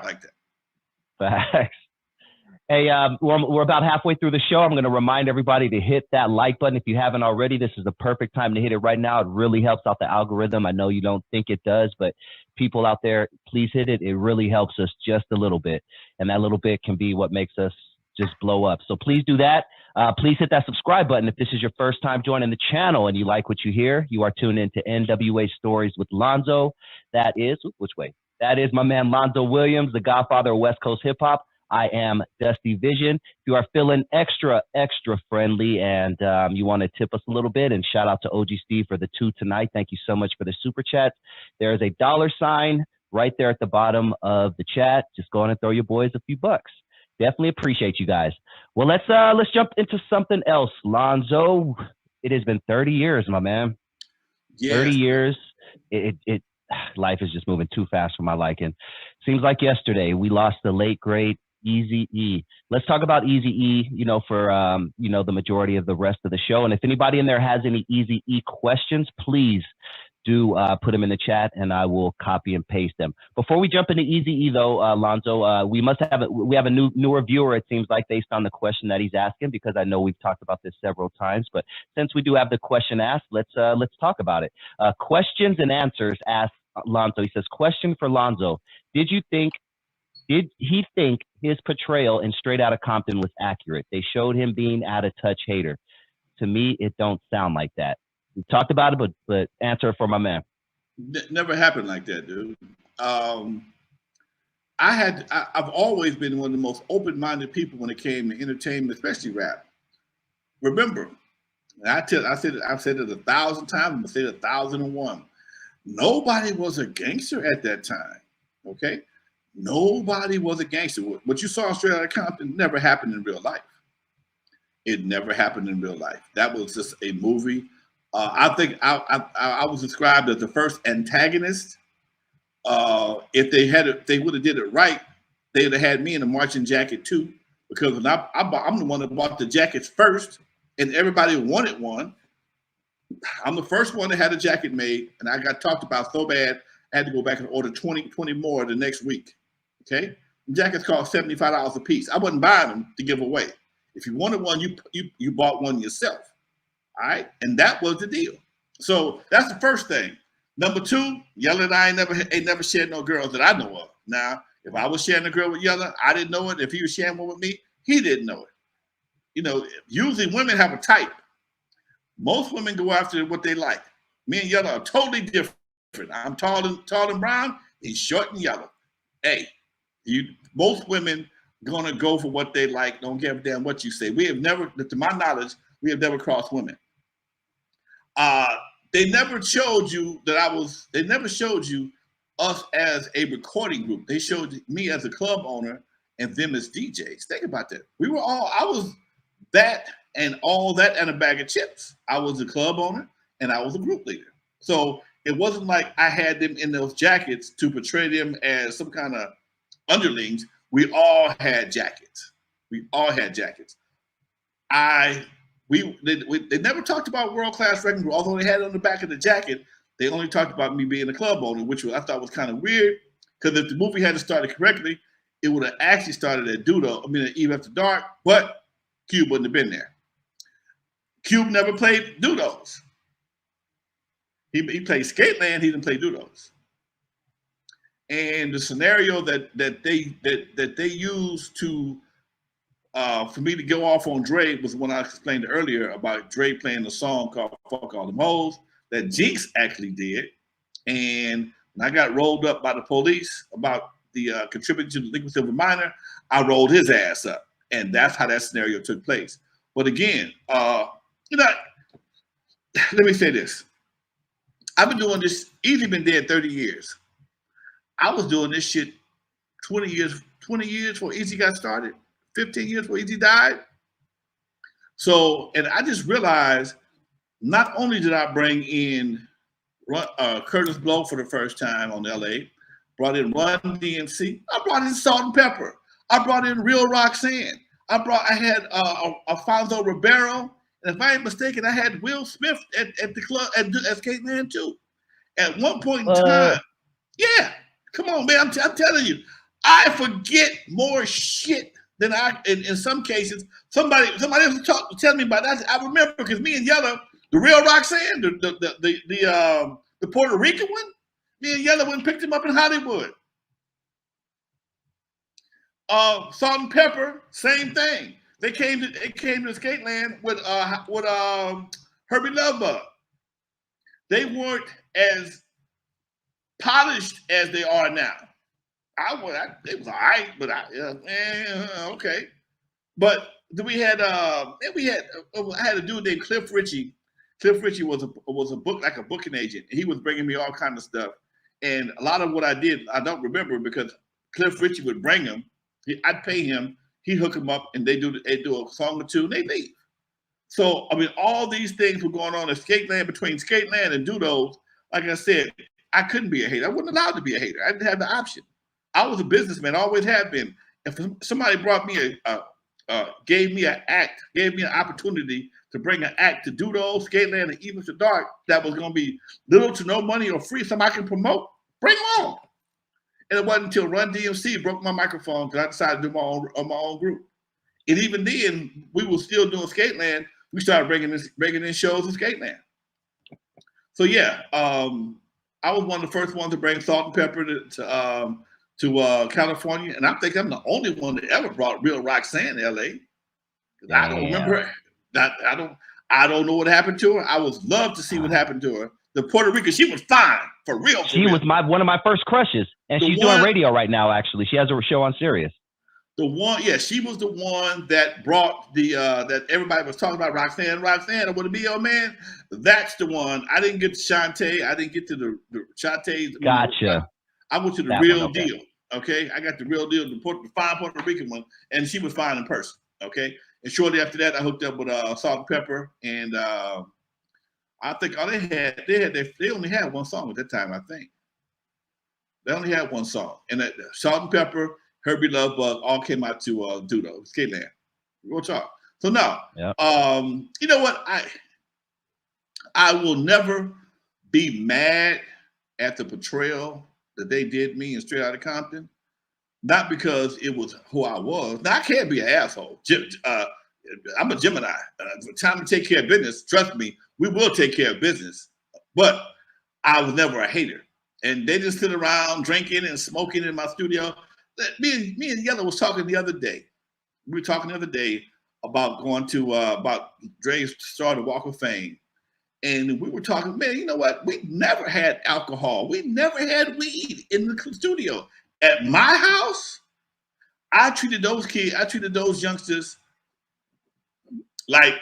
like that. Facts. Hey, we're about halfway through the show. I'm going to remind everybody to hit that like button if you haven't already. This is the perfect time to hit it right now. It really helps out the algorithm. I know you don't think it does, but people out there, please hit it. It really helps us just a little bit, and that little bit can be what makes us just blow up. So please do that. Please hit that subscribe button if this is your first time joining the channel and you like what you hear. You are tuned into N.W.A. Stories with Lonzo. That is, which way? That is my man Lonzo Williams, the godfather of West Coast hip hop. I am Dusty Vision. If you are feeling extra friendly and you want to tip us a little bit, and shout out to OG Steve for the 2 tonight. Thank you so much for the super chats. There is a $ right there at the bottom of the chat. Just go on and throw your boys a few bucks. Definitely appreciate you guys. Well, let's jump into something else. Lonzo, it has been 30 years, my man. Yes. 30 years. Life is just moving too fast for my liking. Seems like yesterday we lost the late great Eazy E. Let's talk about Eazy E, for the majority of the rest of the show. And if anybody in there has any Eazy E questions, please do put them in the chat, and I will copy and paste them. Before we jump into Eazy E, though, Lonzo, we have a newer viewer. It seems like, based on the question that he's asking, because I know we've talked about this several times. But since we do have the question asked, let's talk about it. Questions and answers asked Lonzo. He says, question for Lonzo: Did he think his portrayal in Straight Outta Compton was accurate? They showed him being out of touch hater. To me, it don't sound like that. We talked about it, but answer for my man. Never happened like that, dude. I've always been one of the most open-minded people when it came to entertainment, especially rap. Remember, I've said it 1,000 times. I'm gonna say it 1,001. Nobody was a gangster at that time. Okay, nobody was a gangster. What you saw in Straight Outta Compton never happened in real life. It never happened in real life. That was just a movie. I think I was described as the first antagonist. If they would have did it right, they would have had me in a marching jacket too. Because when I'm the one that bought the jackets first, and everybody wanted one. I'm the first one that had a jacket made, and I got talked about so bad I had to go back and order 20 more the next week. Okay, the jackets cost $75 a piece. I wasn't buying them to give away. If you wanted one, you bought one yourself. All right, and that was the deal. So that's the first thing. Number 2, Yella and I ain't never shared no girls that I know of. Now, if I was sharing a girl with Yella, I didn't know it. If he was sharing one with me, he didn't know it. Usually women have a type. Most women go after what they like. Me and Yella are totally different. I'm tall and brown. He's short and yellow. Hey, most women gonna go for what they like. Don't give a damn what you say. We have never, to my knowledge, we have never crossed women. They never showed you they never showed you us as a recording group. They showed me as a club owner and them as DJs. Think about that. I was that and all that and a bag of chips. I was a club owner and I was a group leader. So it wasn't like I had them in those jackets to portray them as some kind of underlings. We all had jackets. They never talked about world-class record group, although they had it on the back of the jacket. They only talked about me being a club owner, which I thought was kind of weird, because if the movie had started correctly, it would have actually started at Eve After Dark, but Cube wouldn't have been there. Cube never played Dudos. He played Skateland, he didn't play Dudos. And the scenario that they used to for me to go off on Dre was when I explained earlier about Dre playing a song called Fuck All Them Hoes that Jinx actually did. And when I got rolled up by the police about the contributing to the delinquency of a minor, I rolled his ass up. And that's how that scenario took place. But again, let me say this. I've been doing this, Eazy been dead 30 years. I was doing this shit 20 years before Eazy got started. 15 years before Eazy died. So, and I just realized, not only did I bring in Curtis Blow for the first time on LA, brought in Run DMC, I brought in Salt and Pepper, I brought in Real Roxanne, I had Alfonso Ribeiro, and if I ain't mistaken, I had Will Smith at the club as Skateland too. At one point in time, yeah, come on, man, I'm telling you, I forget more shit than I. In some cases, somebody else tell me about that. I remember because me and Yella, the real Roxanne, the Puerto Rican one, me and Yella went and picked him up in Hollywood. Salt and Pepper, same thing. They came to Skateland with Herbie Lovebug. They weren't as polished as they are now. It was all right, but okay. But we had I had a dude named Cliff Ritchie. Cliff Ritchie was a booking agent. He was bringing me all kind of stuff, and a lot of what I did I don't remember because Cliff Ritchie would bring him. I'd pay him. He'd hook him up, and they do a song or two, and they leave. So I mean, all these things were going on in Skateland between Skateland and Dudos. Like I said, I couldn't be a hater. I wasn't allowed to be a hater. I didn't have the option. I was a businessman, always have been. If somebody brought me gave me an opportunity to bring an act to Dudo, Skateland, and Even to Dark that was going to be little to no money or free, somebody I can promote, bring them on. And it wasn't until Run DMC broke my microphone that I decided to do my own group. And even then, we were still doing Skateland. We started bringing in shows in Skateland. So yeah, I was one of the first ones to bring Salt and Pepper to California, and I think I'm the only one that ever brought real Roxanne to LA. I don't remember that. I don't know what happened to her. I would love to see what happened to her. The Puerto Rican, she was fine for real. She was one of my first crushes, and she's doing radio right now. Actually, she has a show on Sirius. The one, yeah, she was the one that brought the that everybody was talking about. Roxanne, I want to be your man. That's the one. I didn't get to Shantae. I didn't get to the Shantae's. Gotcha. I went to the real deal. Okay, I got the real deal, the fine Puerto Rican one, and she was fine in person. Okay, and shortly after that, I hooked up with Salt and Pepper, and I think all they only had one song at that time. I think they only had one song, and that Salt and Pepper, Herbie Lovebug all came out to Dudo, Skateland. Real talk. So now, you know what? I will never be mad at the portrayal that they did me in Straight Outta Compton. Not because it was who I was. Now, I can't be an asshole. I'm a Gemini. Time to take care of business. Trust me, we will take care of business. But I was never a hater. And they just sit around drinking and smoking in my studio. Me and Yella was talking the other day. We were talking the other day about going to about Dre's start the Walk of Fame. And we were talking, man, you know what? We never had alcohol. We never had weed in the studio. At my house, I treated those youngsters like